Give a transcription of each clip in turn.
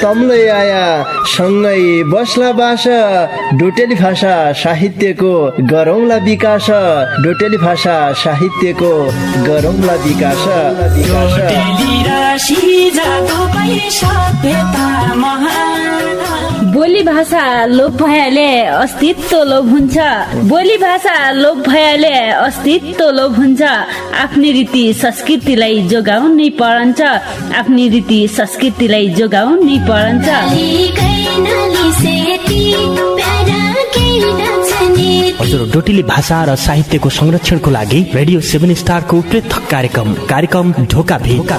तम्लै आया सँगै बस्ला बास डोटेली भाषा साहित्यको गरौँला विकास डोटेली भाषा साहित्यको गरौँला विकास बोली भाषा लोप भएले अस्तित्व लोप हुन्छ बोली भाषा लोप भएले अस्तित्व लोप हुन्छ आफ्नै रीति संस्कृतिलाई जोगाउनै पर्छ आफ्नै रीति संस्कृतिलाई जोगाउनै पर्छ हजुर डोटेली भाषा र साहित्यको संरक्षणको लागि रेडियो 7 स्टारको पृथक कार्यक्रम ढोका भेट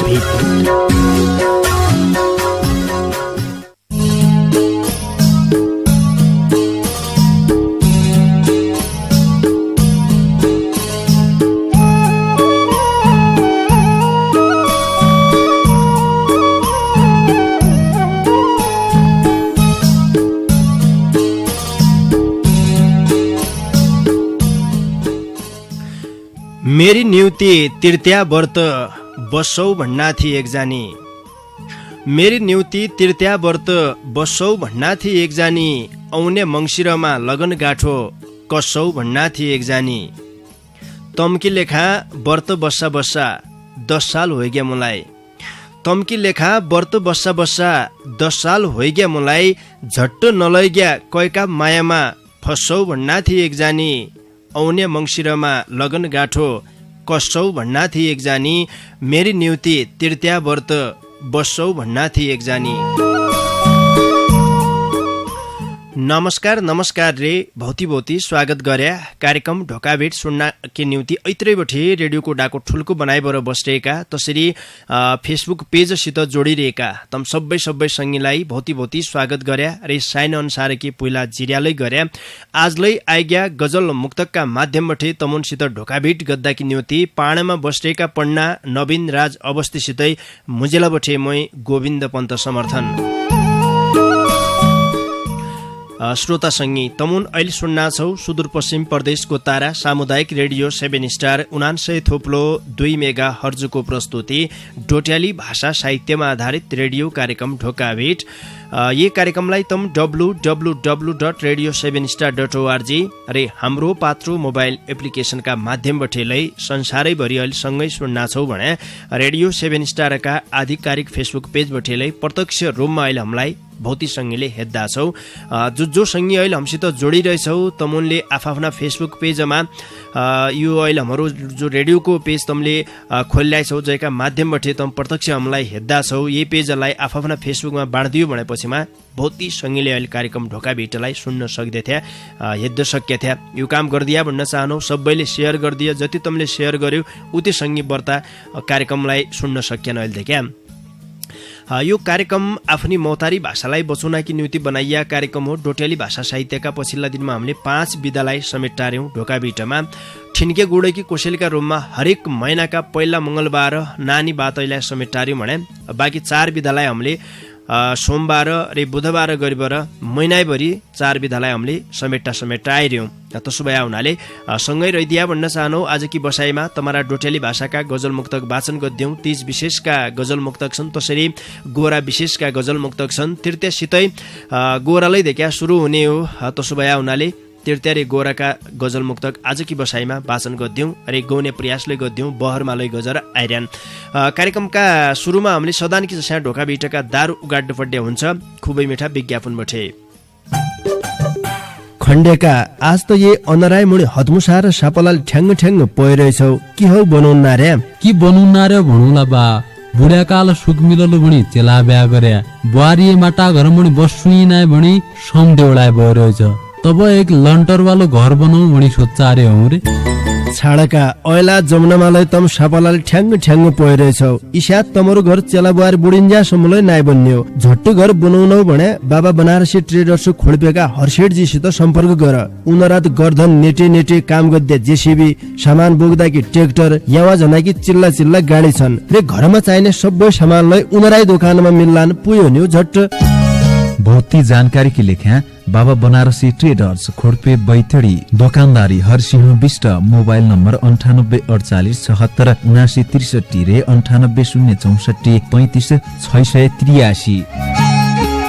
मेरी न्युति तृतीया व्रत बसौ भन्ना थिए एकजानी मेरी न्युति तृतीया व्रत बसौ भन्ना थिए एकजानी आउने मङ्सिरमा लगन गाठो कसौ भन्ना थिए एकजानी तम्की लेखा व्रत बस्सा बस्सा 10 साल होइग्या मलाई तम्की लेखा व्रत बस्सा बस्सा 10 साल होइग्या मलाई झट्ट नलैग्या कैका मायामा फसौ भन्ना थिए एकजानी आउने मङ्सिरमा लगन गाठो कसौ भन्ना थिए एकजानी मेरी न्युति तृतीया व्रत बसौ भन्ना थिए एकजानी। नमस्कार रे भौती स्वागत गर्या कार्यक्रम ढोका भेट सुन्न के निम्ति ऐत्रैबठे रेडियोको डाको ठुल्को बनाइबर बस्रहेका तसरी फेसबुक पेजसित जोडिरहेका तम सबै सङ्गीलाई भौती स्वागत गर्या रे साइन अनुसार के पहिला जिर्यालै गर्या आजलै आइग्या गजल मुक्तकका माध्यमबठे तमुनसित ढोका भेट गद्दाकी निम्ति पाणामा बस्रहेका पण्ना नवीन राज अवस्थीसितै मुजेलाबठे मै गोविन्द पन्त समर्थन श्रोता सङ्गी तमुन अहिले सुन्ना छौ सुदूरपश्चिम प्रदेशको तारा सामुदायिक रेडियो 7 स्टार 99.2 मेगा हर्जको प्रस्तुति डोट्याली भाषा साहित्यमा आधारित रेडियो कार्यक्रम ढोका भेट ये कार्यक्रमलाई तम www.radio7star.org रे हाम्रो पात्रो मोबाइल एप्लिकेशनका माध्यमबाटै संसारैभरि अहिले सँगै सुन्ना छौ भने रेडियो 7 स्टारका आधिकारिक फेसबुक पेजबाटै प्रत्यक्ष रूपमा अहिले हामीलाई भौती सङ्गीले हेर्दा छौ जो सङ्गी अहिले हमसित जोडिरहेछौ तमुनले आफ्ना फेसबुक पेजमा यो अहिले हाम्रो जो रेडियोको पेज तमले खोलिरहेछौ जयका माध्यमबाट तम प्रत्यक्ष हामीलाई हेर्दा छौ यही पेजलाई आफ्ना फेसबुकमा बाँडिदियो भनेपछिमा भौती सङ्गीले अहिले कार्यक्रम ढोका भेटलाई सुन्न सक्दैथ्या हेर्न सक्या यो काम गरिदिया भन्न चाहनौ सबैले सेयर गरिदियो जति तमले सेयर गर्यो उति सङ्गी बर्ता कार्यक्रमलाई सुन्न सक्यान अहिले क्या यो कार्यक्रम आफ्नी मौतारी भाषालाई बचाउनकी निम्ति बनाइया कार्यक्रम हो डोट्याली भाषा साहित्यका पछिल्ला दिनमा हामीले 5 विधालाई समेटार्यौं ढोका भेटमा ठिन्के गुडेकी कोसेलीका रूपमा हरेक महिनाका पहिला मङ्गलबार नानी बातैलाई समेटार्यौं भने बाँकी 4 विधालाई हामीले सोमबार रे बुधबार गरिबर महिनाभरि 4 विधालाई हामीले समेट्टा आइरह्यौं त्यसो भए हुनाले सँगै रहिदिया भन्न चाहनौ आजकी बसाइमा तमारा डोट्याली भाषाका गजल मुक्तक वाचन गद्यौं तीज विशेषका गजल मुक्तक छन् तसरी गोरा विशेषका गजल मुक्तक छन् तृतीयसितै गोरालै देखा सुरु हुने हो त्यसो भए हुनाले तृतीय रे गोराका गजल मुक्तक आजकी बसाइमा वाचन गद्यौं रे गाउने प्रयासले गद्यौं बहरमालै गजर आइरहन् कार्यक्रमका सुरुमा हामीले सदानकी जसा ढोका भेटका दारु उगाड्नु पर्ने हुन्छ खुबै मिठा विज्ञापन बठे खण्डेका आज त ये अनराय मुनि हदमुसा र सापलाल ठ्याङ्ग पइरहेछौ कि हौ बनाउना रे कि बनाउना रे भणुला बा बुढाकाल सुख मिललो भणी चेला ब्या गर्या बुहारी माटा घर मुनि बस्नुई नाय भणी सम देउलाय भइरहेछ तब एक लन्टर वालो घर बनाऊ भणी सोच्चारे हौ रे छाडका ऐला जमुनामालाई तम सापलाल ठ्याङ्ग पइरहेछौ इसा तमरो घर चेला बुहारी बुढिन्जा सम्मलै नाइ बन्यो झट्टु घर बनाउनौ भने बाबा बनारसी ट्रेडर्स खोल्पेका हर्षेडजीसित सम्पर्क गर उनरात गर्धन नेटे काम गद्दा जेसीबी सामान बोक्दाकी ट्र्याक्टर यावा जनाकी चिल्ला गाडी छन् रे घरमा चाहिने सबै सामानलाई उनराई दोकानमा मिल्लान पुयो नि झट्ट भौती जानकारी की लेख्या बाबा बनारसी ट्रेडर्स खोडपे बैतडी दोकानदारी हरसिंह विष्ट मोबाइल नम्बर 9848767963 रे 98 064 35 683।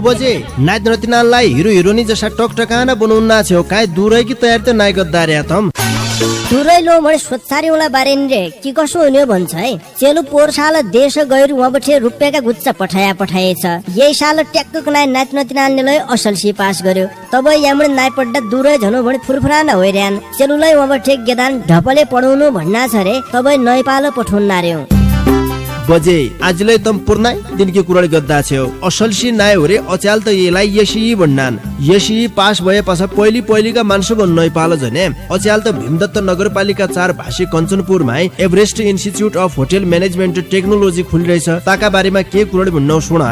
ओ बजे नाच नृत्यनालाई हिरो हिरोनी जसा टकटकाना बनाउन छ्यो काय दुरै कि तयार त नाय गद्दार्या तम दुरै लो मैले सोचारी वाला बारे नि रे कि कसो हुने भन्छ है चेलु पोहोर साल देश गएर उहाँ बठे रुपियाँका गुच्चा पठाएछ यही साल ट्याक्क नाइ नाच नतिनाल्नेलाई असलसी पास गर्यो तब यामले नाइ पड्डा दुरै झनो भने फुरफुराना होइरान चेलुलाई उहाँ बठे गेदान ढपले पढाउनु भन्ना छ रे तब नैपालो पठाउन नार्यो बजे आजलाई तम पुर्नाय दिनकी कुराले गद्दा छ्यो असलसी नाय हो रे अचाल त येलाई यसी भन्नान यसी पास भए पछा पहिलीका मान्छेको नैपाल झने अचाल त भीमदत्त नगरपालिका 4 भाषी कञ्चनपुरमा Everest institute of hotel management technology खुलिरहेछ ताका बारेमा के कुराले भन्नु सुन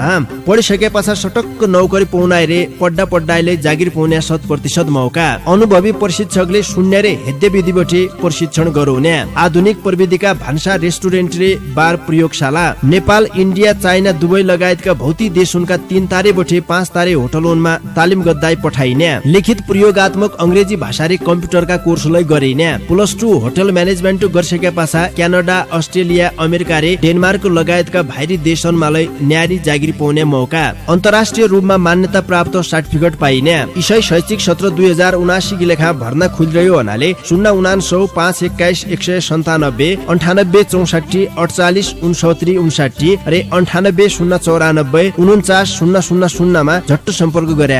पढिसके पछा सटक्क नौकरी पाउनाय रे पड्डाले जागिर पाउने 100% मौका अनुभवी प्रशिक्षकले शून्य रे हेद्य विधिबटे प्रशिक्षण गराउने आधुनिक प्रविधिका भान्सा रेस्टुरेन्ट रे बार प्रयोगशाला नेपाल इन्डिया चाइना दुबई लगायतका भौतिक देश उनका 3 तारे बठे 5 तारे होटलमा तालिम गद्दाई पठाइने लिखित प्रयोगात्मक अंग्रेजी भाषा रे कम्प्युटरका कोर्सलाई गरिने +2 होटल म्यानेजमेन्ट गरिसके पछा क्यानाडा अस्ट्रेलिया अमेरिका रे डेनमार्क लगायतका बाहिरी देशहरूमालाई न्यारी जागिर पाउने मौका अन्तर्राष्ट्रिय रूपमा मान्यता प्राप्त सर्टिफिकेट पाइने इसाई शैक्षिक सत्र 2079 की लेखा भर्ना खुलिरह्यो हुनाले 099 521 197 98 64 48 69 रे 98 094 49 000 मा झट्ट सम्पर्क गरे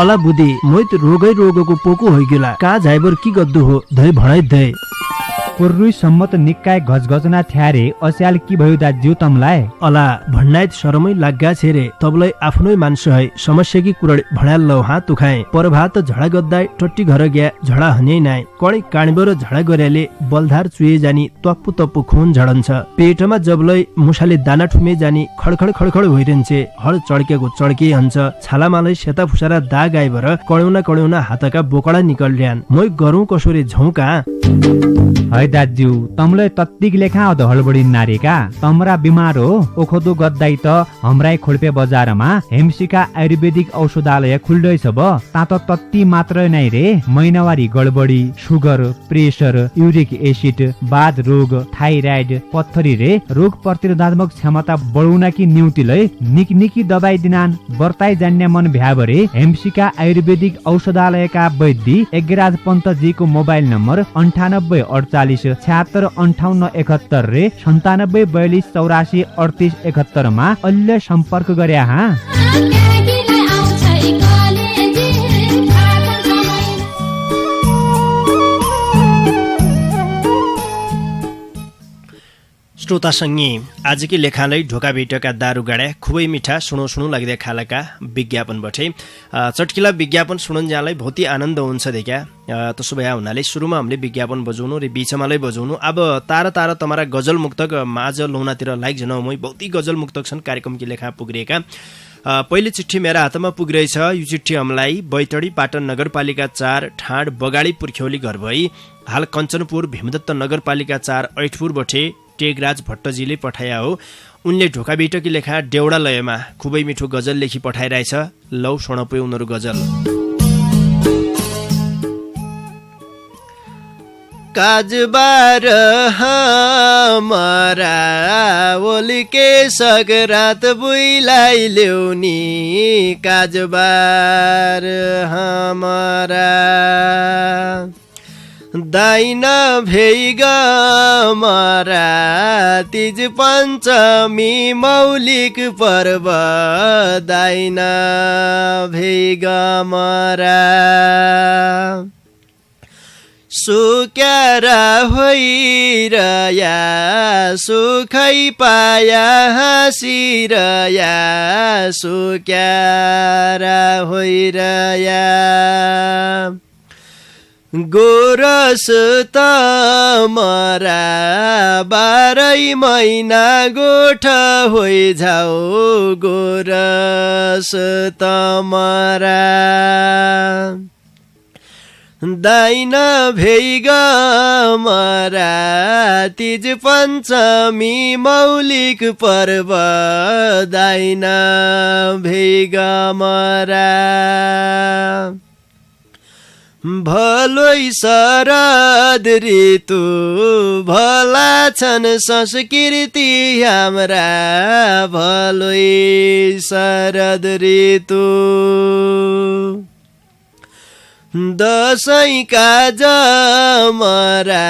अला बुद्धि मोइत रोगको पोको होइगेला का जाइबर की गद्दु हो धै भणाइ धै पुर्रुई सम्मत निकाय गजगजना थ्यारे अस्याल की भयो दाज्यू तमलाई अला भन्नाइत शरमै लाग्गा छे रे तबलाई आफ्नै मान्छे है समस्या की कुरड भणाल लौ हात तुखाए परभात झडा गद्दाई टट्टी घर गया झडा हने नाइ कणी काणबर झडा गरेले बलधार चुए जानी तप्पु तप्पु खून झडन्छ पेटमा जबलाई मुसाले दाना ठुमे जानी खडखड भइरहन्छे हळ चड्केको चड्के हन्छ छालामालै सेता फुसारा दाग आइबर कणौना हातका बोकडा निकल्ड्यान मै गरौँ कसोरे झौका है दाज्यू तमले तत्तिक लेखा अध हलबडी नारेका तमरा बिमार हो ओखदो गद्दाई त हमराई खोल्पे बजारमा हेमसिका आयुर्वेदिक औषधालय खुल्दैछ ब तात तत्ति मात्र नै रे महिनावारी गडबडी सुगर प्रेसर युरिक एसिड बाध रोग थाइराइड पत्थरी रे रोग प्रतिरोधात्मक क्षमता बढाउन कि न्यूतिलै निकनिकी दबाई दिनान बर्ताई जान्ने मन भ्याबरे हेमसिका आयुर्वेदिक औषधालयका वैद्य एगराज पन्तजीको मोबाइल नम्बर 9848 76 58 71 रे 97 42 84 38 71 मा अहिले सम्पर्क गरे श्रोता संगी आजकी लेखालाई ढोका भेटका दारू गाडा खुबै मिठा सुनो लाग्दै खालका विज्ञापन बठे चटकिला विज्ञापन सुनन्जालाई बहुत आनन्द हुन्छ देखा त्यसो भए हुनाले सुरुमा हामीले विज्ञापन बजाउनु र बीचमालाई बजाउनु अब तारा तमारा गजल मुक्तक माझ लौनातिर लाइक जनाउ मै बहुत गजल मुक्तक छन् कार्यक्रमकी लेखा पुग्रिएका पहिले चिठी मेरा हातमा पुगिरहेछ यो चिठी हामीलाई बैतडी पाटन नगरपालिका 4 ठाड बगाडी पुर्ख्यौली घर भई हाल कञ्चनपुर भीमदत्त नगरपालिका 4 ऐठपुर बठे टेगराज भट्टजीले पठाया हो उनले ढोका बेटकी लेखा डेउडा लयमा खुबै मिठो गजल लेखी पठाइरहेछ लौ सुनपे उनीहरू गजल काजबार हमारा ओलिके सगरात बुइलाई ल्याउनी काजबार हमारा दाइना भेग मरा तिज पञ्चमी मौलिक पर्व दाइना भेग मरा सुक्यारा होइरया सुखै पाया हाँसिरया सुक्यारा होइरया गोरस तमरा 12 महिना गोठ होइझाउ गोरस तमरा दाइना भेग मरा तिज पञ्चमी मौलिक पर्व दाइना भेग मरा भलोइ शरद ऋतु भला छन् संस्कृति हाम्रा भलोइ शरद ऋतु दशैँका जमरा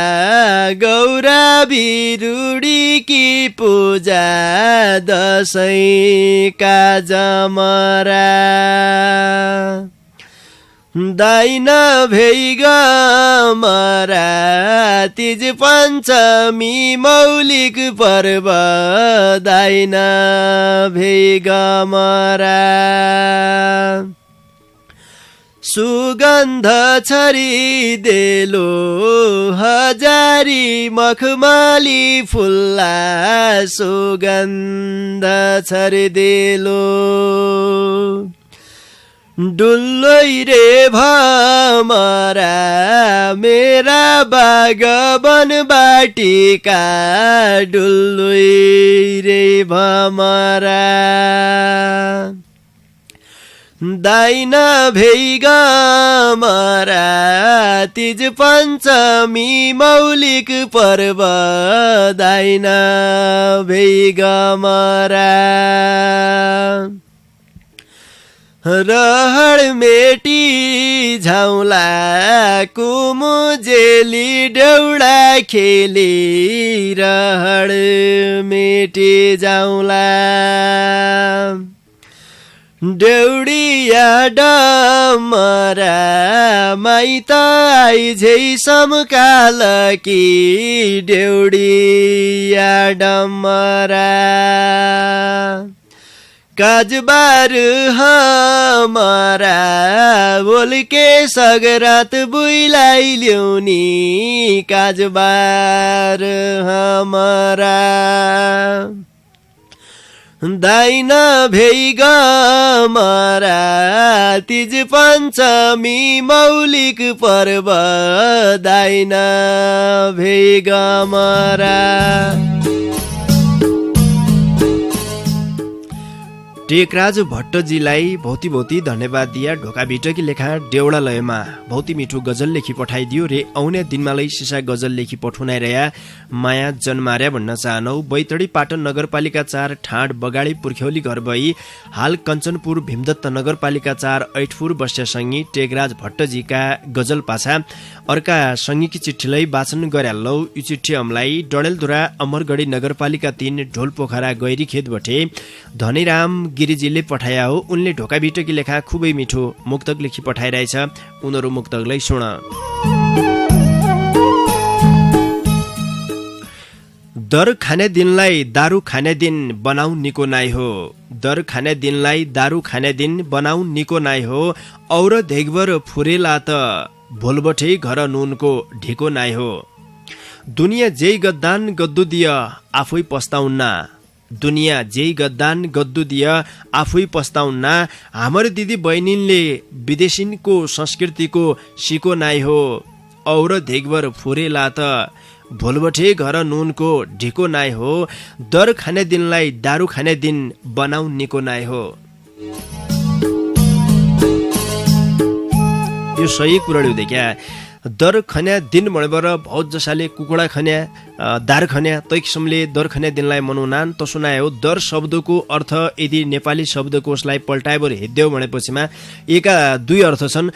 गौरा बिरुडीकी पूजा दशैँका जमरा दाइन भेग मरा तिज पञ्चमी मौलिक पर्व दाइन भेग मरा सुगन्ध छरी देलो हजारी मखमली फुल्ला सुगन्ध छरी देलो डुल्लोइ रे भमरा मेरा बागवन बाटिका डुल्लोइ रे भमरा दाइन भेग मरा तिज पञ्चमी मौलिक पर्व दाइन भेग मरा रहड मेटी झौला कुमुजेली डौडा खेली रहड मेटी झौला डौडिया डमरा माइत आइझै समकाल कि डौडिया डमरा काजबार हमारा बोलके सगरात बुइलाई ल्याउनी काजबार हमारा दाइन भेग मरा तिज पञ्चमी मौलिक पर्व दाइन भेग मरा टेकराज भट्टजीलाई भौती भौती धन्यवाद दिया ढोका भिटकी लेखा डेउडा लयमा भौती मिठो गजल लेखी पठाइदियो रे आउने दिनमा लै सिसा गजल लेखी पठाउनाइ रह्या माया जन्मार्या भन्न चाहनौ बैतडी पाटन नगरपालिका 4 ठाड बगाडी पुर्ख्यौली घर भई हाल कञ्चनपुर भीमदत्त नगरपालिका 4 ऐठपुर बस्यासँगी टेकराज भट्टजीका गजल पाछा अर्का सङ्गीकी चिठीलाई वाचन गर्यालौ यो चिठी हमलाई डडेलधुरा अमरगढी नगरपालिका 3 ढोलपोखरा गैरी खेतबटे धनीराम गिरिजीले पठाया हो उनले ढोका भिटकी लेखा खुबै मिठो मुक्तक लेखी पठाइरहेछ उनीहरू मुक्तकलाई सुन दर खाने दिनलाई दारू खाने दिन बनाऊ निको नाइ हो दर खाने दिनलाई दारू खाने दिन बनाऊ निको नाइ हो और धेगभर फुरेला त भोलबठे घर नुनको ढिको नाइ हो दुनियाँ जेही गद्दान गद्दु दिय आफै पस्ताउन्ना दुनियाँ जेही गद्दान गद्दु दिय आफै पस्ताउन्ना हाम्रो दिदी बहिनीले विदेशीको संस्कृतिको सिको नाइ हो और धेगभर फुरेला त भोलबठे घर नुनको ढिको नाइ हो दर खाने दिनलाई दारू खाने दिन बनाऊ निको नाइ हो यो सही कुरा क्या दर खन्या दिन भनेर बहुत जसाले कुकुडा खन्या दार खन्या तै किसिमले दर खन्या दिनलाई मनाउनान त सुनाए हो दर शब्दको अर्थ यदि नेपाली शब्दकोशलाई पल्टाएर हेर्देऊ भनेपछिमा एका दुई अर्थ छन्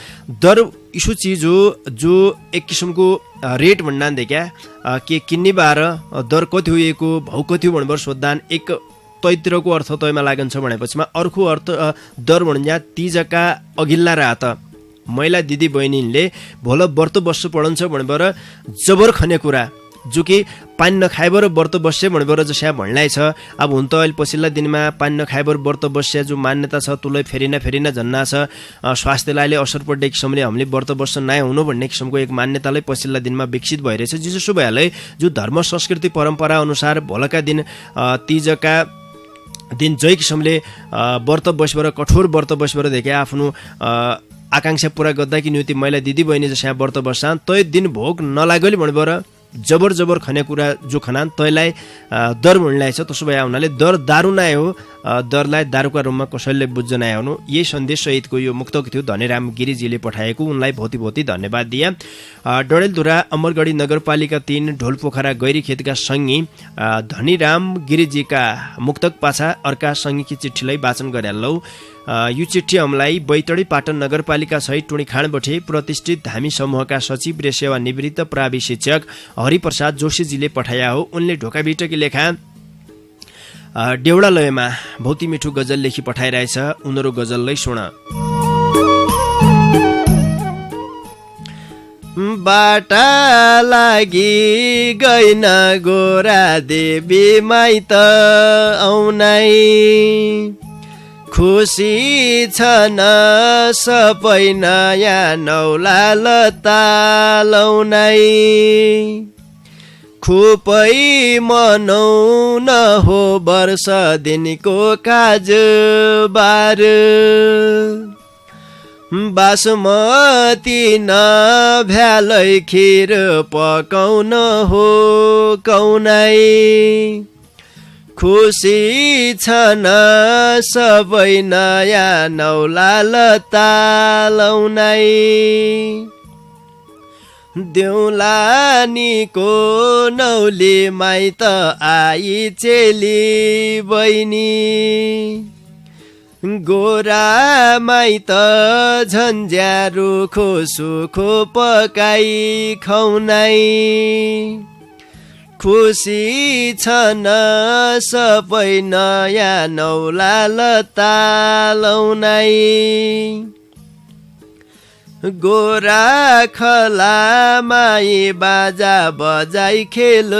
दर इसु चीज हो जो एक किसिमको रेट भन्नान देखा के किन्ने बार दर कति होएको भाउ कति हो भनेर सोध्दान एक तैतिरको अर्थ तयमा लागन्छ भनेपछिमा अर्को अर्थ दर भन्या तीजका अघिल्ला रात महिला दिदी बहिनीले भोल व्रत बस्नु पढन्छ भनेर जबर खने कुरा जो कि पानी नखाएर व्रत बस्छ भनेर जस्या भन्लाई छ अब हुन त अहिले पछिल्ला दिनमा पानी नखाएर व्रत बस्छ जो मान्यता छ तुलै फेरिना जन्ना छ स्वास्थ्यलाई असर पर्ने किसिमले हामीले व्रत बस्छ नाइ हुनु भन्ने किसिमको एक मान्यतालाई पछिल्ला दिनमा विकसित भइरहेछ जसो भएले जो धर्म संस्कृति परम्परा अनुसार भोलका दिन तीजका दिन जय किसिमले व्रत बसेर कठोर व्रत बसेर देखे आफ्नो आकांक्षा पूरा गर्दा कि नियुति महिला दिदी बहिनी जस्या व्रत बस्छन् तै दिन भोग नलागली भनेर जबर जबर खानेकुरा जो खनान तैलाई दर मुन्लाइ छ त्यसो भए हुनाले दर दारू नै हो दरलाई दारूका रूपमा कसैले बुझ्न नै हुनु यही सन्देश सहितको यो मुक्तक थियो धनेराम गिरिजीले पठाएको उनलाई भौती धन्यवाद दिए डडेलधुरा अमरगढी नगरपालिका 3 ढोलपोखरा गैरीखेतका सङ्गी धनीराम गिरिजीका मुक्तक पाछा अर्का सङ्गीकी चिठीलाई वाचन गरेलौ यो चिठी हमलाई बैतडी पाटन नगरपालिका सहित टुणीखाँडबठे प्रतिष्ठित धामी समूहका सचिव र सेवानिवृत्त प्रावि शिक्षक हरिप्रसाद जोशीजीले पठाया हो उनले ढोकाभिटकी लेखा देउडालयमा भौती मिठो गजल लेखी पठाइरहेछ उनीहरू गजललाई सुन बाटा लागि गइन गोरा देवी माइत आउनै खुसी छन् सबै नयाँ नौला लता लाउनै खुपै मनाउन हो वर्ष दिनको काजबार बासमती नभ्यालै खिर पकाउन हो कौनै खुसी छन् सबै नयाँ नौला लता लाउनै देउलानीको नौली माइत आई चेली बहिनी गोरा माइत झन्झ्यारो सुखो पकाई खुवाउनै खुसी छन् सबै नयाँ नौला लता लाउनै गोरा खला माई बाजा बजाई खेल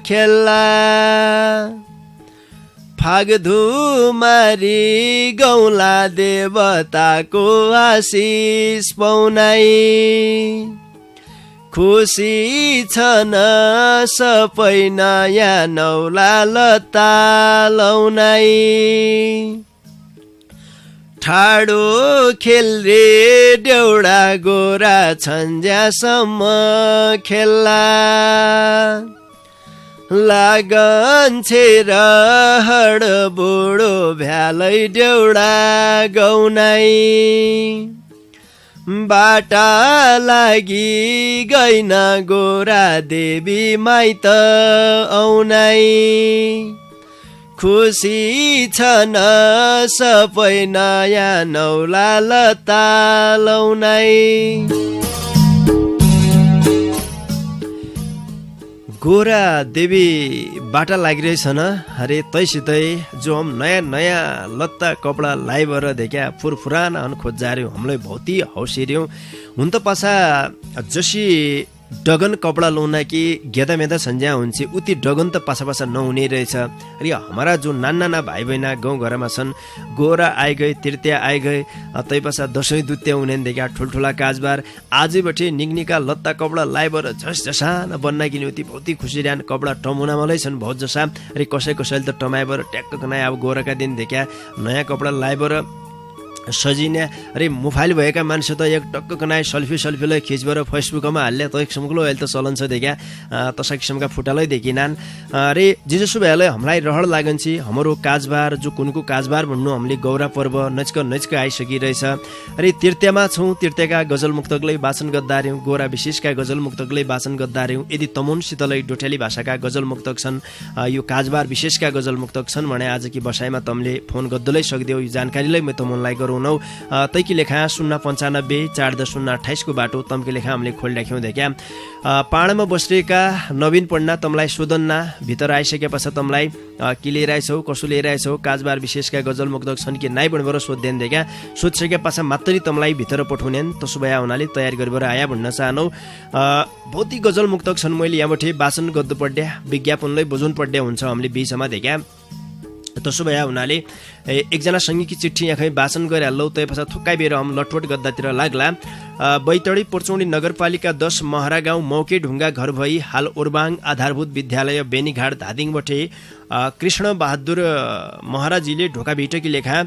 खेल्ला फागधुमारी गौला देवताको आशिष पाउनै खुसी छन् सबै नयाँ नौला लता लाउनै ठाडो खेल रे देउडा गोरा छन्ज्यासम्म खेल्ला लागन छेर हड बुढो भ्यालै देउडा गौनै बाटा लागि गइन गोरा देवी माइत आउनै खुसी छन् सबै नयाँ नौला लता लाउनै गोरा देवी बाटा लागिरहेछन् अरे तैसितै जो हम नयाँ नयाँ लत्ता कपडा लाइबर देखा फुरफुराना हन खोज्जार्यौँ हामीलाई भौती हौसिर्यौँ हुन त पासा जसी डगन कपडा लाउन कि गेदा मेदा सन्ज्या हुन्छ उति डगन त पासा पासा नहुने रहेछ अरे हमारा जो नाना भाइ बहिना गाउँ घरमा छन् गोरा आइगए तृतीया आइगए तै पासा दसैँ दुत्या हुने देखा ठुल्ठुला काजबार आजैबटे निग्निका लत्ता कपडा लाइबर झस झसाना बन्न किने उति भौती खुसी रहन कपडा टमुनामलै छन् बहुत जसा अरे कसैले त टमाइबर ट्याक्क कनाइ अब गोराका दिन देखा नयाँ कपडा लाइबर सजिने अरे मोबाइल भएका मान्छे त एक टक्क कनाइ सेल्फीलाई खिचबर फेसबुकमा हाल्ले त एक किसिमको अहिले त चलन छ देखा तसा किसिमका फुटालै देखिनान् अरे जेजसु भएलाई हामीलाई रहर लागन्छ हाम्रो काजबार जो कुनको काजबार भन्नु हामीले गौरा पर्व नजिक आइसकिरहेछ अरे तृतीयमा छौँ तृतीयका गजल मुक्तकलाई वाचन गद्दार्यौँ गोरा विशेषका गजल मुक्तकलाई वाचन गद्दार्यौँ यदि तमुनसितलाई डोटेली भाषाका गजल मुक्तक छन् यो काजबार विशेषका गजल मुक्तक छन् भने आजकी बसाइमा तमले फोन गद्दलै सक्दियौ यो जानकारीलाई म तमुनलाई गरौँ तैकी लेखा 095 को बाटो तमकी लेखा हामीले खोलिराख्यौँ देखा पाडामा बसेका नवीन पण्डा तमलाई सोधन्ना भित्र आइसके पश्चात तमलाई के लिएर आइछौ कसो लिएर आइछौ काजबार विशेषका गजल मुक्तक छन् कि नाइ भनेर सोध्देन देखा सोधिसके पश्चात मात्रै तमलाई भित्र पठाउनेन त्यसो भए हुनाले तयारी गरेर आया भन्न चाहनौ भौतिक गजल मुक्तक छन् मैले यहाँबाट वाचन गर्नु पर्ने विज्ञापनलाई बुझाउनु पर्ने हुन्छ हामीले बीचमा देखा त्यसो भए हुनाले एकजना सङ्गीकी चिठी यहाँ वाचन गरिहाल्लौ तै पछाडि थुक्काइ बेर हम लटवट गद्दातिर लाग्ला बैतडी पोर्चौडी नगरपालिका 10 महरा गाउँ मौके ढुङ्गा घर भई हाल उर्बाङ आधारभूत विद्यालय बेनीघाट धादिङबटे कृष्ण बहादुर महराजीले ढोका भिटकी लेखा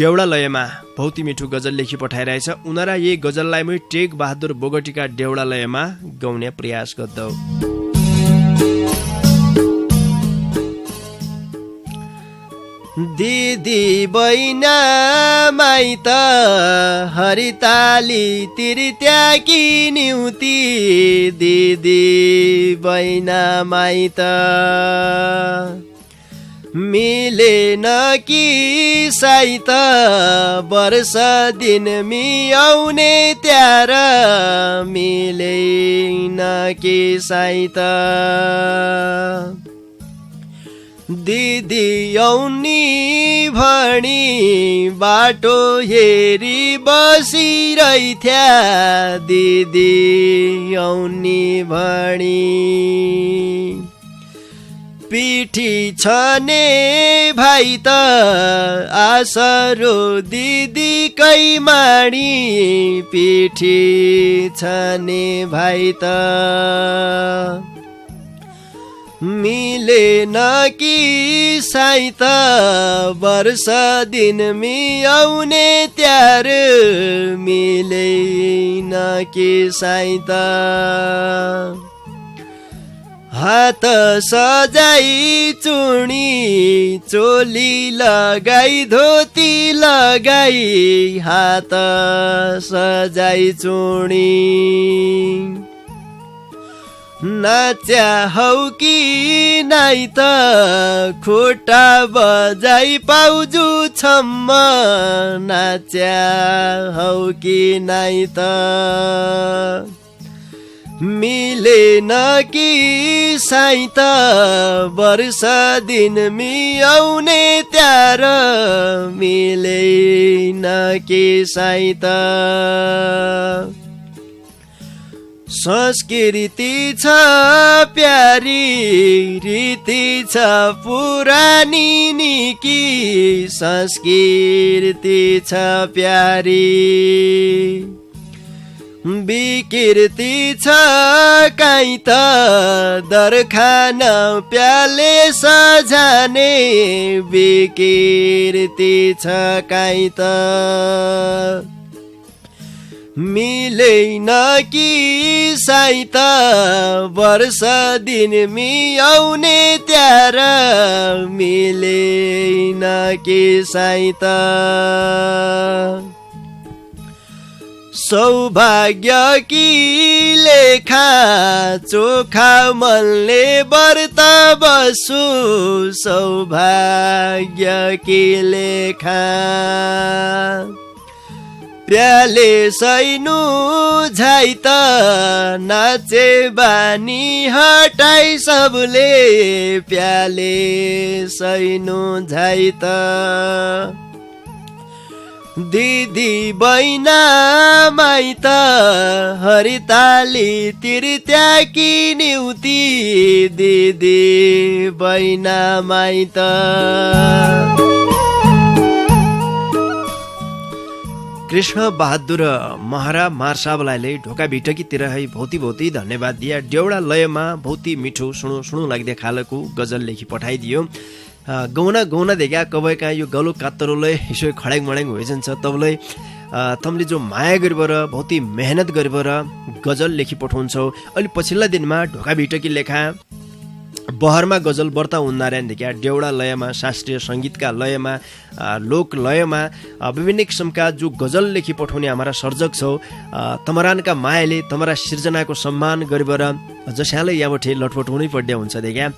देउडालयमा भौती मिठो गजल लेखी पठाइरहेछ उनीहरा यही गजललाई मै टेक बहादुर बोगटीका देउडालयमा गाउने प्रयास गर्दौ दिदी बैना माइत हरिताली तिर्त्याकी निउती दिदी बैना माइत मिलेन कि साइत वर्ष दिन मिआउने त्यार मिलेन कि साइत दिदी औनी भणी बाटो हेरी बसिरैथ्या दिदी औनी भणी पिठी छने भाइ त आसरो दिदी कैमाणी पिठी छने भाइ त मिलेन कि साइत वर्ष दिन मिआउने त्यार मिलेन कि साइत हात सजाई चुणी चोली लगाई धोती लगाई हात सजाई चुणी नाच्या हौ कि नाइ त खुट्टा बजाई पाउजु छम्म नाच्या हौ कि नाइ त मिलेन कि साइत वर्ष दिन मिआउने त्यार मिलेन कि साइत संस्कृति छ प्यारी रीति छ पुरानी निकी संस्कृति छ प्यारी विकृति छ काहीँ त दरखान प्याले सजाने विकृति छ काहीँ त मिलेन कि साइत वर्ष दिन मिआउने त्यार मिलेन कि साइत सौभाग्य कि लेखा चोखा मनले व्रत बसु सौभाग्य कि लेखा प्याले सैनु झाइ त नाचे बानी हटाई सबले प्याले सैनु झाइ त दिदी बैना माइत हरिताली तिर्त्याकी निउती दिदी बैना माइत कृष्ण बहादुर महरा मार्साबलाई ढोका भिटकीतिर है भौती भौती धन्यवाद दिया डेउडा लयमा भौती मिठो सुणु लाग्दै खालको गजल लेखी पठाइदियो गौना गौना देखा कबैका यो गलो कात्तरोले यसो खड्याङ मड्याङ होइजन्छ तबलाई तमले जो माया गरेर भौती मेहनत गरेर गजल लेखी पठाउँछौ अलि पछिल्ला दिनमा ढोका भिटकी लेखा बहरमा गजल व्रत हुन्नारायण देखा डेउडा लयमा शास्त्रीय सङ्गीतका लयमा लोक लयमा विभिन्न किसिमका जो गजल लेखी पठाउने हाम्रा सर्जक छौ तमरानका मायाले तमरा सिर्जनाको सम्मान गरेर जसैलाई यहाँबाट लटपट हुनै पर्ने हुन्छ देखा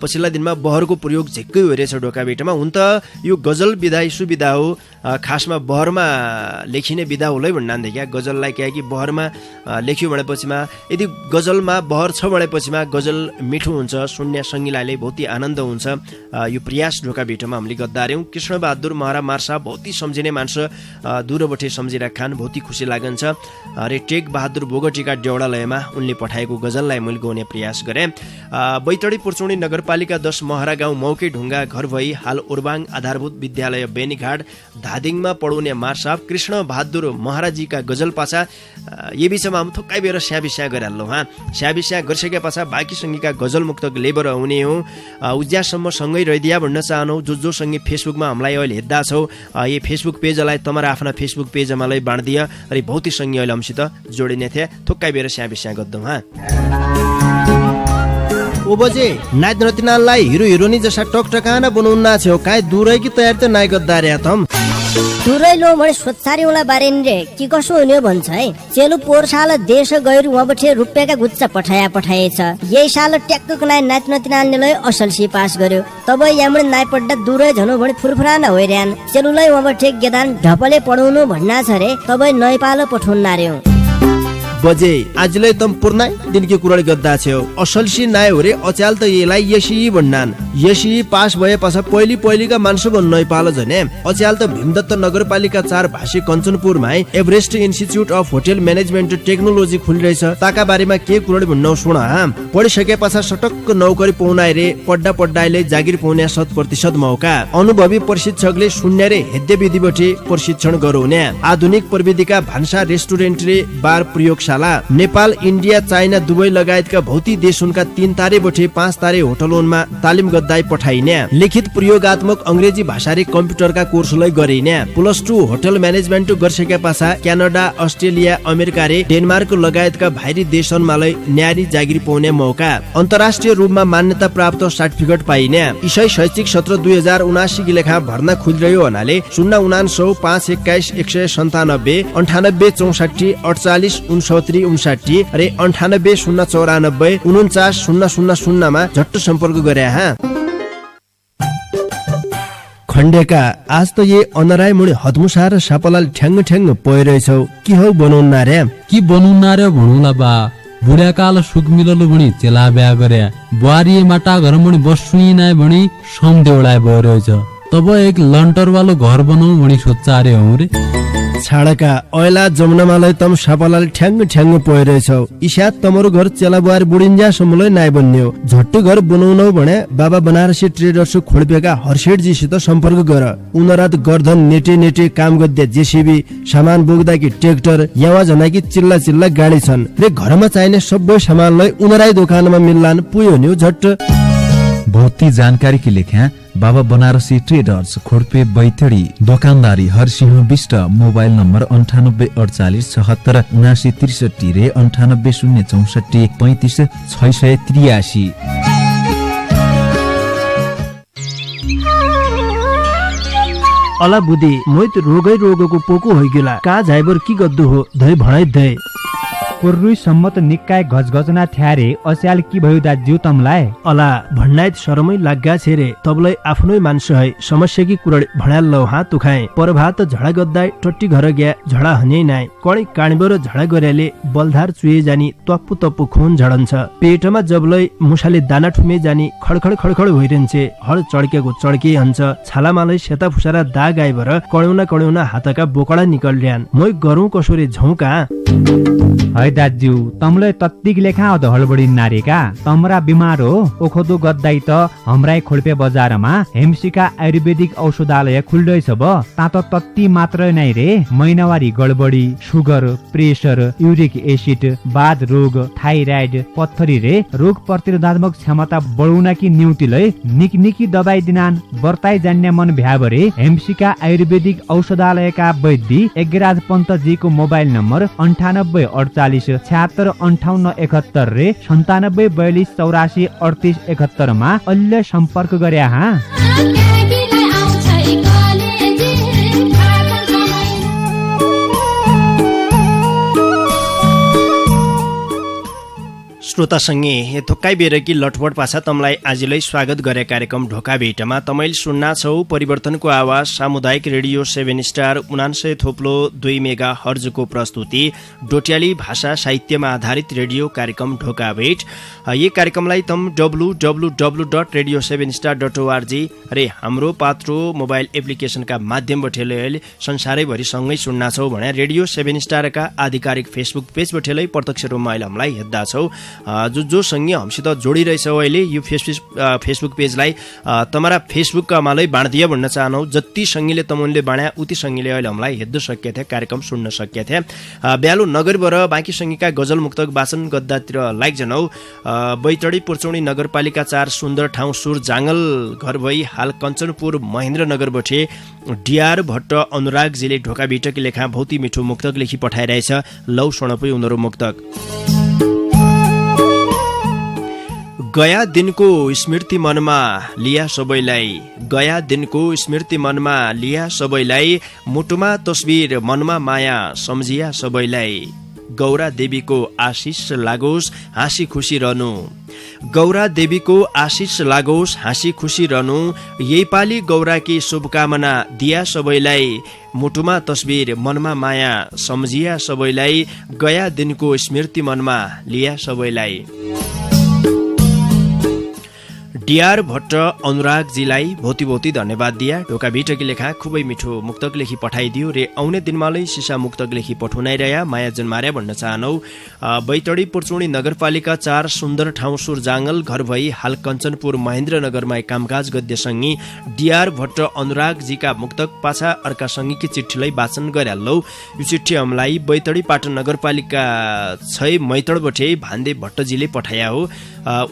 पछिल्ला दिनमा बहरको प्रयोग झिक्कै भइरहेछ ढोका भिटमा हुन त यो गजल विधा सुविधा हो खासमा बहरमा लेखिने विधा होलै भन्नान देखा गजललाई क्या कि बहरमा लेख्यो भनेपछिमा यदि गजलमा बहर छ भनेपछिमा गजल मिठो हुन्छ सुन्ने सङ्गीलाई बहुती आनन्द हुन्छ यो प्रयास ढोका भिटमा हामीले गद्दार्यौँ कृष्ण बहादुर महरा मार्सा बहुती सम्झिने मान्छ दूरबटे सम्झिराखान बहुती खुसी लागन्छ रे टेक बहादुर बोगटीका डेउडा लयमा उनले पठाएको गजललाई मैले गाउने प्रयास गरेँ बैतडी पुर्चौनी नगरपालिका 10 महरा गाउँ मौके ढुङ्गा घर भई हाल उर्बाङ आधारभूत विद्यालय बेनीघाट धादिङमा पढाउने मार्साब कृष्ण बहादुर महराजीका गजल पाछा ये बिचमा हम थोक्कै बेर स्याबिस्या गरिहाल्नु स्याबिस्या गरिसके पाछा बाँकी सङ्गीका गजल मुक्तक लेबर हुने हो उज्यासम्म सँगै रहिदिया भन्न चाहनौ जो सँगै फेसबुकमा हामीलाई अहिले हेर्दा छौ यो फेसबुक पेजलाई तमरा आफ्ना फेसबुक पेजमा लै बाँडिदिया अनि भौती सँगै अहिले हमसित जोडिने थिए थोक्कै बेर स्याबिस्या गर्दौँ ओ बजे नाच नतिनालाई हिरो हिरोनी जसा टकटकाना बनाउन छेउ काय दुरै कि तयार त नाइ गद्दार्या थम दुरै लो भने सोत्सारी उला बारेन रे कि कसो हुने भन्छ है। चेलु पोहोर साल देश गएर उहाँ बठे रुपियाँका गुच्चा पठाएछ। यही साल ट्याक्क नाइ नाच नतिनाले असलसी पास गर्यो। तब यामले नाइ पड्डा दुरै झनो भने फुरफुराना होइरयान। चेलुलाई उहाँ बठे गेदान ढपले पढाउनु भन्ना छ रे। तब नैपाल पठाउन रे बजे आजलाई तम पुर्नाइ दिनकी कुराले गद्दा छेउ असलसी नाय हो रे अचाल त येलाई यसी भन्नान। यसी पास भएपछि पहिलीका मान्छे नइ पाल झने अचाल त भीमदत्त नगरपालिका 4 भाषी कञ्चनपुरमा Everest institute of hotel management technology खुलिरहेछ। ताका बारेमा के कुराले भन्नु सुन पढिसकेपछि सटक्क नौकरी पाउनाइ रे पड्डाले जागिर पाउने 100% मौका। अनुभवी प्रशिक्षकले शून्य रे हेद्य विधिबटे प्रशिक्षण गराउने आधुनिक प्रविधिका भान्सा रेस्टुरेन्ट रे बार प्रयोग नेपाल इन्डिया चाइना दुबई लगायतका भौती देश उनका 3 तारे बठे 5 तारे होटलमा तालिम गद्दाई पठाइने लिखित प्रयोगात्मक अंग्रेजी भाषा रे कम्प्युटरका कोर्सलाई गरिने +2 होटल म्यानेजमेन्ट गरिसके पाछा क्यानाडा अस्ट्रेलिया अमेरिका रे डेनमार्क लगायतका भाइरी देशनमालाई न्यारी जागिर पाउने मौका। अन्तर्राष्ट्रिय रूपमा मान्यता प्राप्त सर्टिफिकेट पाइने इसाई शैक्षिक सत्र 2079 की लेखा भर्ना खुलिरह्यो हुनाले 099 521 197 98 64 48 59 रे 98 094 49 000 मा झट्ट सम्पर्क गरे खण्डेका आज त ये अनराय मुनि हदमुसा र सापलाल ठ्याङ पइरहेछौ कि हौ बनाउन रे कि बनाउन रे भणुला बा बुढ्याकाल सुख मिललो भणी चेला ब्या गरे बुहारी माटा घर मुनि बस्नुई नाइ भणी सम देउलाय भइरहेछ। तब एक लन्टर वालो घर बनाऊ भणी सोच्चारे हौ रे छाडका ऐला जमुनामालाई तम सापलाल ठ्याङ पइरहेछौ। इसा तमरो घर चेला बुहारी बुढिन्जा समलै नाइ बन्यो। झट्ट घर बनाउनौ भने बाबा बनारसी ट्रेडर्स खोल्पेका हर्षेडजीसित सम्पर्क गर। उनरात गर्धन नेटे काम गद्दे जेसीबी सामान बोक्दा कि ट्र्याक्टर यावा जना कि चिल्ला गाडी छन् रे घरमा चाहिने सबै सामानलाई उनराई दोकानमा मिल्लान पुयो नि झट्ट। बहुती जानकारी के लेख्या बाबा बनारसी ट्रेडर्स खोडपे बैतडी दोकानदारी हरसिंह विष्ट मोबाइल नम्बर 9848 76 7963 रे 98 064 35 683। अला बुद्धि मोइत रोगको पोको होइगेला का झाइबर की गद्दु हो धै भणाइ धै पुर्रुई सम्मत निक्काय गजगजना थ्यारे अस्याल की भयो दाज्यू तमलाई अला भन्नाइत शरमै लाग्गा छे रे तबलाई आफ्नै मान्छे है समस्या की कुरड भणाल लौ हात तुखाए परभात झडा गद्दाई टट्टी घर गया झडा हनै नाइ कणी काणीबर झडा गरेले बलधार चुए जानी तप्पु खून झडन्छ। पेटमा जबलाई मुसाले दाना ठुमे जानी खडखड भइरहन्छे हड चड्केको चड्के हन्छ। छालामालाई सेता फुसारा दाग आइबर कणौना हातका बोकडा निकल्ड्यान मै गरौँ कसोरे झौका है दाज्यू तमले तत्तिक लेखा अध हलबडी नारेका तमरा बिमार हो ओखदो गद्दाई त हमराई खोल्पे बजारमा हेमसिका आयुर्वेदिक औषधालय खुल्दैछ ब तात तत्ति मात्र नै रे महिनावारी गडबडी सुगर प्रेसर युरिक एसिड बाध रोग थाइराइड पत्थरी रे रोग प्रतिरोधात्मक क्षमता बढाउन कि न्युतिलै निकनिकी दबाई दिनान बर्ताई जान्ने मन भ्याबरे हेमसिका आयुर्वेदिक औषधालयका वैद्य एगराज पन्तजीको मोबाइल नम्बर 9848 76 58 71 रे 97 42 84 38 71 मा अहिले सम्पर्क गरे हा। श्रोतासँगै थोक्काइ बेरकी लटपट पाछा तमलाई आजलाई स्वागत गरे कार्यक्रम ढोका भेटमा तमैल सुन्ना छौ परिवर्तनको आवाज सामुदायिक रेडियो 7 स्टार 99.2 मेगा हर्जको प्रस्तुति डोट्याली भाषा साहित्यमा आधारित रेडियो कार्यक्रम ढोका भेट। यो कार्यक्रमलाई तम www.radio7star.org रे हाम्रो पात्रो मोबाइल एप्लिकेशनका माध्यमबाट अहिले संसारैभरि सँगै सुन्ना छौ भने रेडियो 7 स्टारका आधिकारिक फेसबुक पेजबाट प्रत्यक्ष रूपमा हामीलाई हेर्दा छौ। जो सँगै हमसित जोडिरहेछौ अहिले यो फेसबुक पेजलाई तमरा फेसबुकमालाई बाँडिदिए भन्न चाहनौ। जति सँगैले तमुनले बाँड्या उति सँगैले अहिले हामीलाई हेर्न सकिए थिए कार्यक्रम सुन्न सकिए थिए। ब्यालो नगरबाट बाँकी सँगैका गजल मुक्तक वाचन गद्दातिर लाइक जनौ। बैतडी पुर्चौनी नगरपालिका 4 सुन्दर ठाउँ सुर जाङ्गल घर भई हाल कञ्चनपुर महेन्द्रनगरबाट डिआर भट्ट अनुरागजीले ढोका भेटकी लेखा भौती मिठो मुक्तक लेखी पठाइरहेछ। लौ सुनपै उनीहरू मुक्तक। गया दिनको स्मृति मनमा लिया सबैलाई, गया दिनको स्मृति मनमा लिया सबैलाई, मुटुमा तस्बिर मनमा माया सम्झिया सबैलाई। गौरा देवीको आशिष लागोस् हाँसी खुसी रहनु, गौरा देवीको आशिष लागोस् हाँसी खुसी रहनु। यही पाली गौराकी शुभकामना दिया सबैलाई, मुटुमा तस्बिर मनमा माया सम्झिया सबैलाई। गया दिनको स्मृति मनमा लिया सबैलाई। डिआर भट्ट अनुरागजीलाई भौती भौती धन्यवाद दिया। ढोका भिटकी लेखा खुबै मिठो मुक्तक लेखी पठाइदियो रे आउने दिनमालै सिसा मुक्तक लेखी पठाउनै रह्या माया जन्मार्या भन्न चाहनौ। बैतडी पुर्चुणी नगरपालिका 4 सुन्दर ठाउँ सुरजाङ्गल घर भई हाल कञ्चनपुर महेन्द्रनगरमा कामकाज गद्य सङ्गी डिआर भट्ट अनुरागजीका मुक्तक पाछा अर्का सङ्गीकी चिठीलाई वाचन गर्यालौ। यो चिठी हमलाई बैतडी पाटन नगरपालिका 6 मैतडबठे भान्दे भट्टजीले पठाया हो।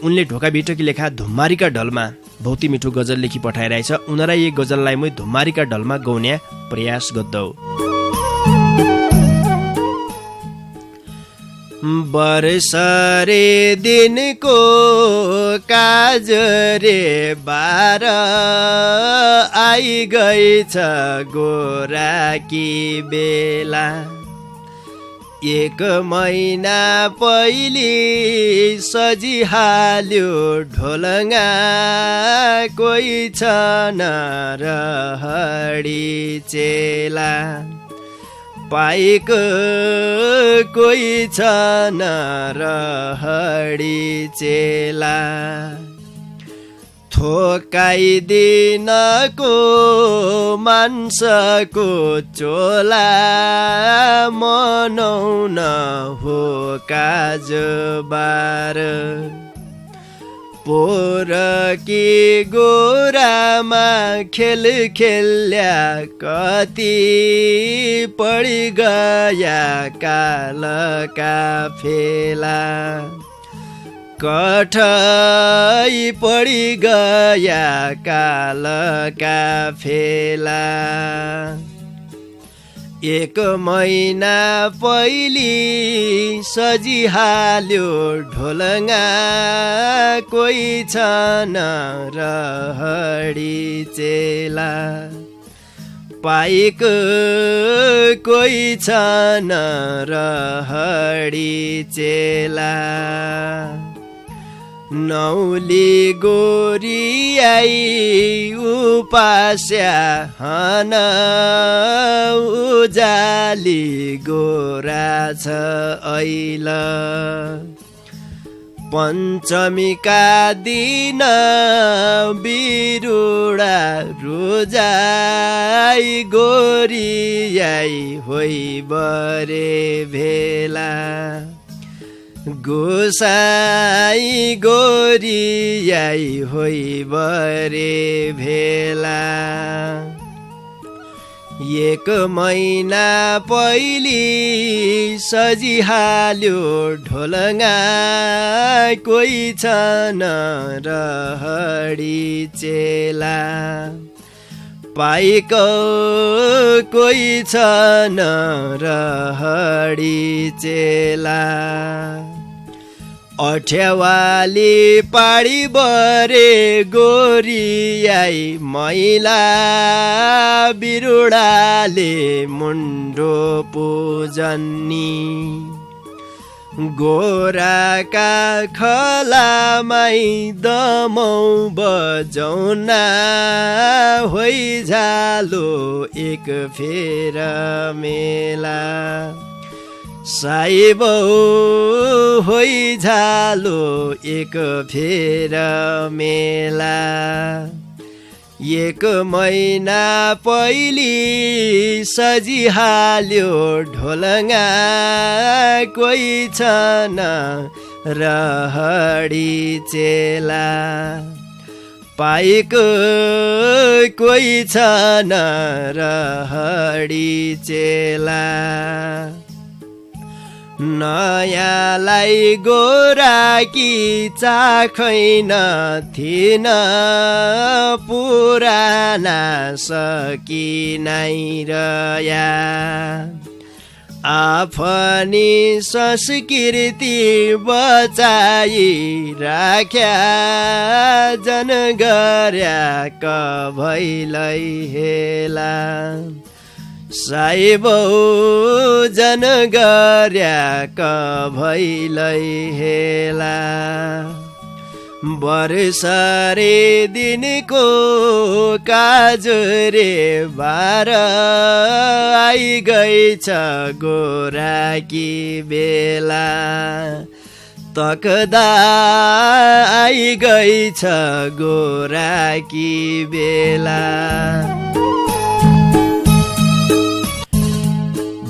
उनले ढोका भिटकी लेखा धुम्मारीका ढलमा भौती मिठो गजल लेखी पठाइरहेछ। उनीहरूलाई यही गजललाई मै धुम्मारीका ढलमा गाउने प्रयास गर्दौ। बरसरे दिनको काज रे बार आई गएछ गोराकी बेला। 1 महिना पहिले सजिहाल्यो ढोलङ्गा कोही छ नरहडी चेला। पाएको कोही छ नरहडी चेला। थोकाइदिनको मान्छको चोला मनाउन हो काजबार। पोरकी गोरामा खेल खेल्या कति पढि गया कालका फेला। कठै पढि गया कालका फेला। 1 महिना पहिले सजिहाल्यो ढोलङ्गा कोही छ नरहडी चेला। पाएको कोही छ नरहडी चेला। नौली गोरियाई उपास्या हन उजाली गोरा छ ऐल। पञ्चमीका दिन बिरुडा रोजाई गोरियाई होइ बरे भेला। गोसाई गोरियाई होइ बरे भेला। 1 महिना पहिले सजिहाल्यो ढोलङ्गा कोही छ नरहडी चेला। पाएको कोही छ नरहडी चेला। अठ्यावाली पाडी बरे गोरियाई मैला बिरुडाले मुन्डो पूजन्नी। गोराका खलामै दमौ बजौना होइजालो 1 फेर मेला। साइबौ होइजालो 1 फेर मेला। 1 महिना पहिले सजिहाल्यो ढोलङ्गा कोही छ नरहडी चेला। पाएको कोही छ नरहडी चेला। नयाँलाई गोराकी चाखैन थिन पुराना सकिनै रया। आफनी संस्कृति बचाई राख्या जन गर्या कभैलै हेला साइबौ जन गर्या कभैलै हेला वर्षरे दिनको काजुरे बार आई गएछ गोराकी बेला तकदा आई गएछ गोराकी बेला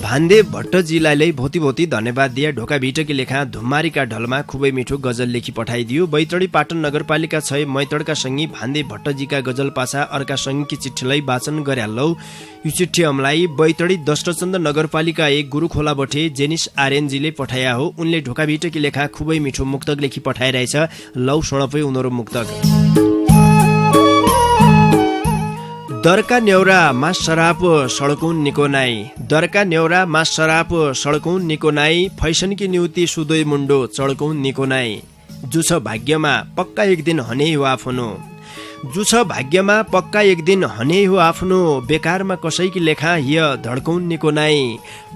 भान्दे भट्टजीलाई भौती भौती धन्यवाद दिए। ढोका भिटकी लेखा धुम्मारीका ढलमा खुबै मिठो गजल लेखी पठाइदियो। बैतडी पाटन नगरपालिका 6 मैतडका सङ्गी भान्दे भट्टजीका गजल पासा अर्का सङ्गीकी चिठीलाई वाचन गरे लौ। यो चिठी हमलाई बैतडी दष्टचन्द नगरपालिका 1 गुरुखोला बठे जेनिस आर्यनजीले पठाया हो। उनले ढोका भिटकी लेखा खुबै मिठो मुक्तक लेखी पठाइरहेछ। लौ सुनपै उनीहरू मुक्तक। दरका न्यौरा मा सराप सडकौं निको नाई दरका न्यौरा मा सराप सडकौं निको नाई फैसनकी न्युति सुदोय मुन्डो चडकौं निको नाई जुछ भाग्यमा पक्का एक दिन हने हो आफ्नो जुछ भाग्यमा पक्का एक दिन हने हो आफ्नो बेकारमा कसैकी लेखा हिय धड्कौं निको नाई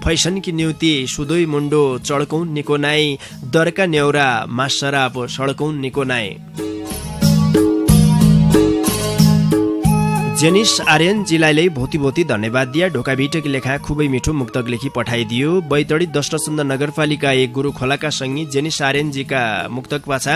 फैसनकी न्युति सुदोय मुन्डो चडकौं निको नाई दरका न्यौरा मा सराप सडकौं निको नाई। जेनिस आर्यनजीलाई भौती भौती धन्यवाद दिया। ढोका भिटकी लेखा खुबै मिठो मुक्तक लेखी पठाइदियो। बैतडी दष्टचन्द नगरपालिका 1 गुरुखोलाका सङ्गी जेनिस आर्यनजीका मुक्तक पाछा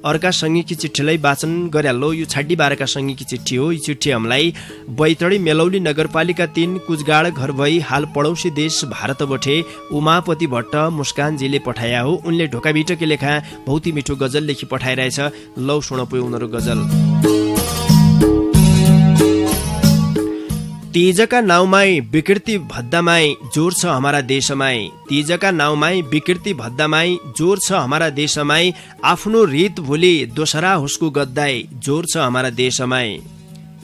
अर्का सङ्गीकी चिठीलाई वाचन गरे लो। यो छाड्डी 12का सङ्गीकी चिठी हो। यो चिठी हमलाई बैतडी मेलौली नगरपालिका 3 कुचगाड घर भई हाल पडौसी देश भारत बठे उमापति भट्ट मुस्कानजीले पठाया हो। उनले ढोका भिटकी लेखा भौती मिठो गजल लेखी पठाइरहेछ। लौ सुनपो उनीहरू गजल। तीजका नाउँमाई विकृति भद्दामाई जोर छ हमारा देशमाई तीजका नाउँमाई विकृति भद्दामाई जोर छ हमारा देशमाई आफ्नो रीत भुली दोसरा हुस्को गद्दाई जोर छ हमारा देशमाई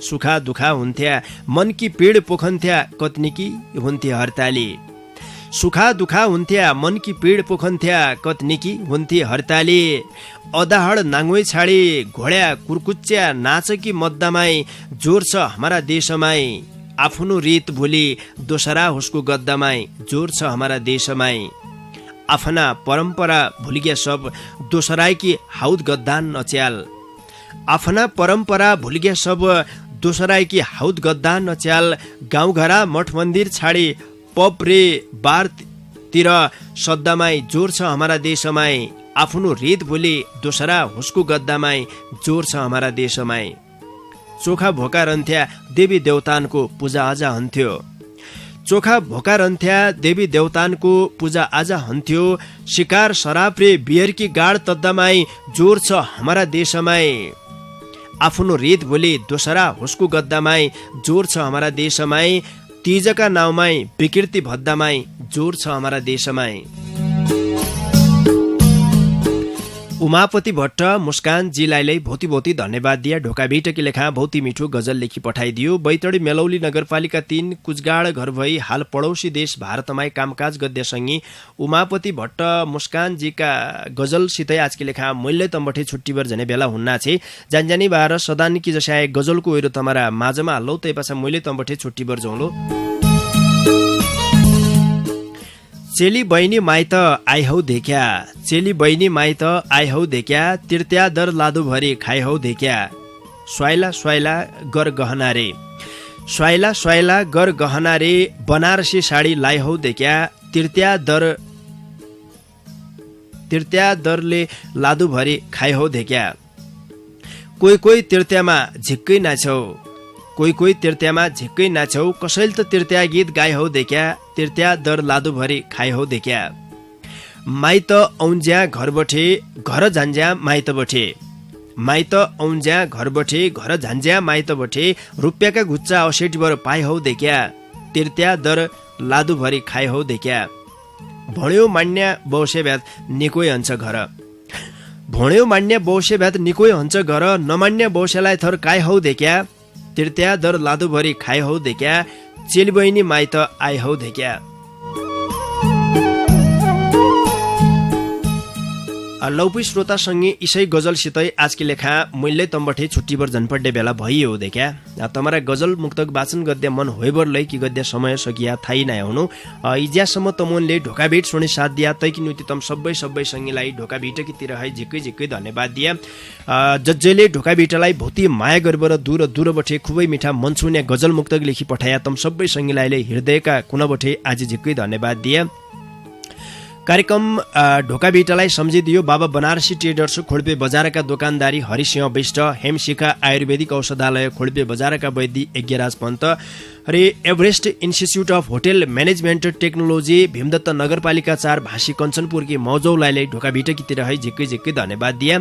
सुखा दुखा हुन्थ्या मनकी पीड पोखन्थ्या कतनिकी हुन्थे हरताली सुखा दुखा हुन्थ्या मनकी पीड पोखन्थ्या कतनिकी हुन्थे हरताली अदाहड नाङ्गोइ छाडी घोड्या कुर्कुच्या नाचकी मद्दामाई जोर छ हमारा देशमाई आफ्नो रीत भुली दोसरा हुस्को गद्दामाई जोर छ हमारा देशमाई आफ्ना परम्परा भुलिया सब दोसराकी हाउद गद्दान नच्याल आफ्ना परम्परा भुलिया सब दोसराकी हाउद गद्दान नच्याल गाउँघरा मठ मन्दिर छाडी पप रे बारतिर सद्दामाई जोर छ हमारा देशमाई आफ्नो रीत भुली दोसरा हुस्को गद्दामाई जोर छ हमारा देशमाई चोखा भोका रहन्थ्या देवी देवतानको पूजा आजा हुन्थ्यो चोखा भोका रहन्थ्या देवी देवतानको पूजा आजा हुन्थ्यो शिकार शराब रे बियरकी गाड तद्दामाई जोर छ हमारा देशमाई आफ्नो रीत भोलि दोसरा हुस्को गद्दामाई जोर छ हमारा देशमाई तीजका नाउँमाई विकृति भद्दामाई जोर छ हमारा देशमाई। उमापति भट्ट मुस्कानजीलाई भौती भौती धन्यवाद दिया। ढोका भिटकी लेखा भौती मिठो गजल लेखी पठाइदियो। बैतडी मेलौली नगरपालिका 3 कुचगाड घर भई हाल पडौसी देश भारतमाई कामकाज गद्यसँगी उमापति भट्ट मुस्कानजीका गजलसितै आजकी लेखा मैले तम्बठे छुट्टीभर झने बेला हुन्ना छे जानजानी बार सदानकी जसाय गजलको ओइरो तमरा माझमा हालौ तै पाछा मैले तम्बठे छुट्टीभर जौलो। चेली बहिनी माइत आइहौ देख्या चेली बहिनी माइत आइहौ देख्या तिर्त्या दर लादो भरी खाइहौ देख्या स्वाइला स्वाइला गर गहना रे स्वाइला स्वाइला गर गहना रे बनारसी साडी लाइहौ देख्या तिर्त्या दरले लादो भरी खाइहौ देख्या कोही कोही तिर्त्यामा झिक्कै नाछौ कोही कोही तिर्त्यामा झिक्कै नाछौ कसैले त तिर्त्या गीत गाइहौ देख्या तिर्त्या दर लादो भरी खाइहौ देख्या माइत औन्ज्या घर बठे घर झान्ज्या माइत बठे माइत औन्ज्या घर बठे घर झान्ज्या माइत बठे रुपियाँका गुच्चा औसेटीभर पाइहौ देख्या तिर्त्या दर लादो भरी खाइहौ देख्या भण्यो मान्या बौसे भ्यात निकोइ हन्छ घर भण्यो मान्या बौसे भ्यात निकोइ हन्छ घर नमान्या बौसेलाई थर काइहौ देख्या तिर्त्या दर लादो भरी खाइहौ देख्या चेली बहिनी माइत आइहौ देख्या। लौपी श्रोतासँगै इसै गजलसितै आजकी लेखा मैले तम्बठे छुट्टीबर जनपड्डे बेला भइयो देख्या तमरा गजल मुक्तक वाचन गद्य मन होइबर लै कि गद्य समय सकिया थाई नै हुनु इज्यासम्म तमोनले ढोका भेट सुने साथ दिया तैकि नुति तम सबै सँगैलाई ढोका भेटकी तिर है झिक्कै धन्यवाद दिया जज्जैले ढोका भेटलाई भौती माया गरेर दूर बठे खुबै मिठा मन छुने गजल मुक्तक लेखी पठाया तम सबै सँगैलाई हृदयका कुना बठे आज झिक्कै धन्यवाद दिया कार्यक्रम ढोका भेटलाई सम्झिदियो बाबा बनारसी ट्रेडर्स खोडपे बजारका दोकानदारी हरिसिंह विष्ट हेमशिखा आयुर्वेदिक औषधालय खोडपे बजारका वैद्य यज्ञराज पन्त रे Everest institute of hotel management technology Bhimdatta नगरपालिका 4 भाषी कञ्चनपुरकी मौजौलाई ढोका भेटकीतिर है झिक्कै धन्यवाद दिया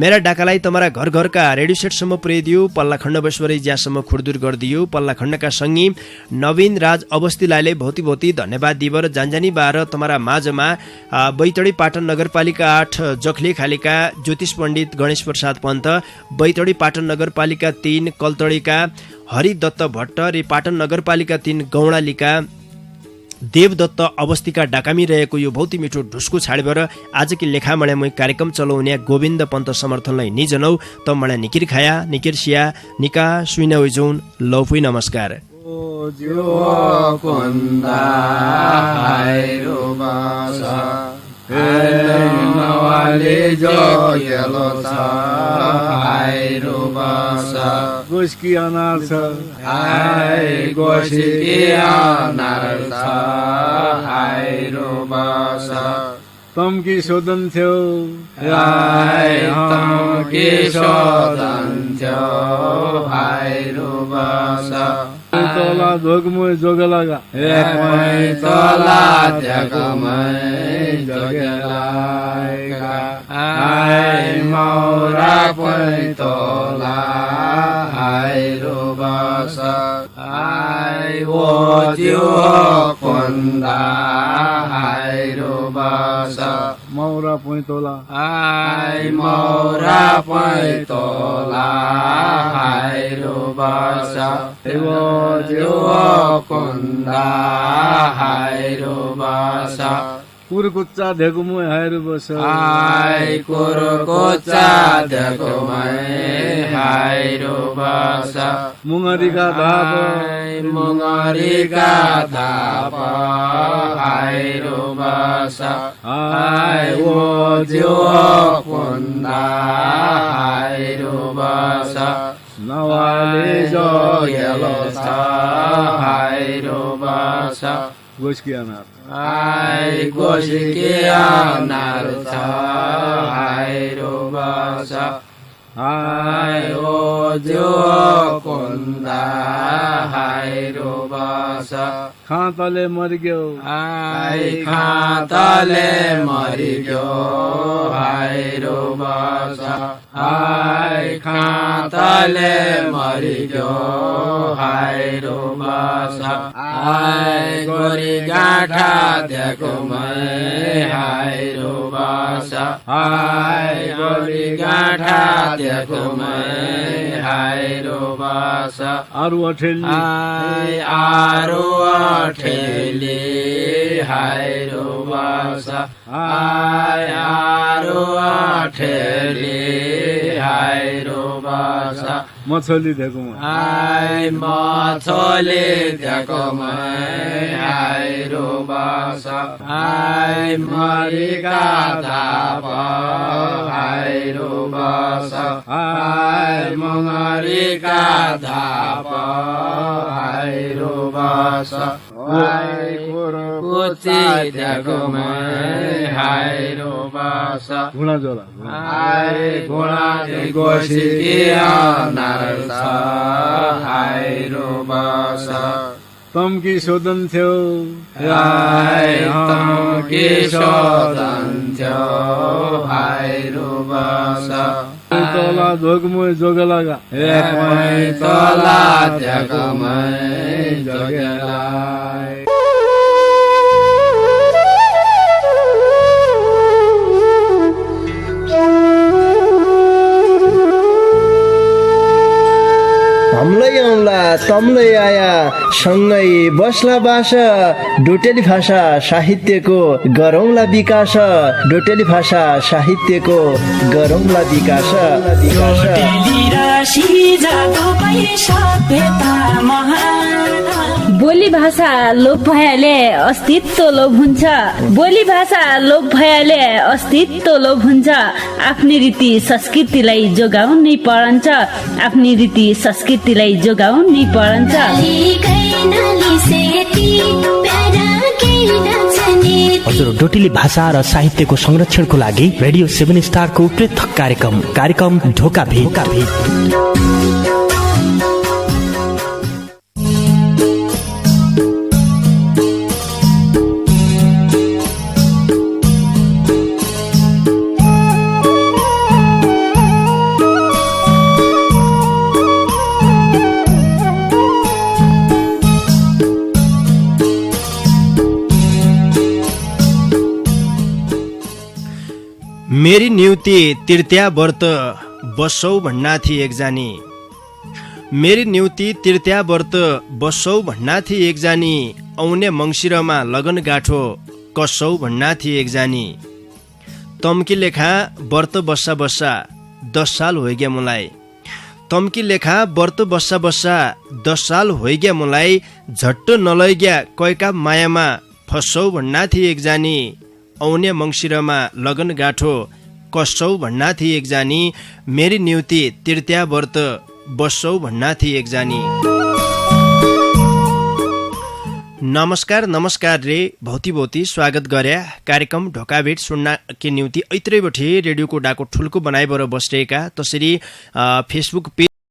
मेरा डाकालाई तमरा घरका रेडियो सेटसम्म पुर्याइदियो पल्ला खण्ड बस्वरै ज्यासम्म खुडदुर गरिदियो पल्ला खण्डका सङ्गी नवीन राज अवस्थीलाई भौती धन्यवाद दिबर जानजानी बार तमरा माझमा बैतडी पाटन नगरपालिका 8 जखले खालीका ज्योतिष पण्डित गणेश प्रसाद पन्त बैतडी पाटन नगरपालिका 3 कलतडीका हरिदत्त भट्ट रे पाटन नगरपालिका 3 गौडालीका देवदत्त अवस्थीका डाकामी रहेको यो भौती मिठो ढुस्को छाडेर आजकी लेखामण्या कार्यक्रम चलाउने गोविन्द पन्त समर्थनलाई निजनौ त मण्या निकिर खाया निकिर सिया निका सुइना उजौन लौफुई नमस्कार गोस्की अनार छ तम्की सोधन थियो तला धोकमै जोग लगा मौरा पैतोला मौरा पैतोला कुरकुच्चा धेकुमै हाइरु बस मुङरीका धाप हाइरु बस ओ जो कुन्दा हाइरु बस नवाले जो येलो छ हाइरु बस गोस्की अनार गोस्की अनार छ हाइरु बस ओ जो कुन्दा हाइरु बस खाँतले मरिग्यो खाँतले मरिग्यो हाइरु बस खाँतले मरिग्यो हाइरु बस गोरी गाँठा देखो मै हाइरु बस गोरी गाँठा देखो मै हाइरु बस आरु अठेली हाइरु बस आरु अठेली हाइरु बस मछली देखो मछली देखो हाइरु बस मरिका धाप हाइरु बस मरिका धाप हाइरु बस कुची देखो हाइरु बस घुँडा जोला घुँडा गोस्की अनार छ हाइरु बस तम्की सोधन थियो हाइरु बस तला धोकमै जोग लगा तला जोग हामीलाई आउँला तम्लै आया सँगै बस्ला बास डोटेली भाषा साहित्यको गरौँला विकास डोटेली भाषा साहित्यको गरौँला विकास बोली भाषा लोप भएले अस्तित्व लोप हुन्छ बोली भाषा लोप भएले अस्तित्व लोप हुन्छ आफ्नै रीति संस्कृतिलाई जोगाउनै परन्छ आफ्नै रीति संस्कृतिलाई जोगाउनै परन्छ हजुर डोटेली भाषा र साहित्यको संरक्षणको लागि रेडियो 7 स्टारको पृथक कार्यक्रम ढोका भेट मेरी न्युति तृतीया व्रत बसौ भन्ना थिए एकजानी मेरी न्युति तृतीया व्रत बसौ भन्ना थिए एकजानी आउने मङ्सिरमा लगन गाठो कसौ भन्ना थिए एकजानी तम्की लेखा व्रत बस्सा बस्सा 10 साल होइग्या मलाई तम्की लेखा व्रत बस्सा बस्सा 10 साल होइग्या मलाई झट्ट नलैग्या कैका मायामा फसौ भन्ना थिए एकजानी आउने मङ्सिरमा लगन गाठो कसौ भन्ना थिए एकजानी मेरी न्युति तृतीया व्रत बसौ भन्ना थिए एकजानी नमस्कार रे भौती स्वागत गर्या कार्यक्रम ढोका भेट सुन्न के न्युति ऐत्रै बठे रेडियोको डाको ठुल्को बनाइबर बस्रहेका तसरी फेसबुक पेज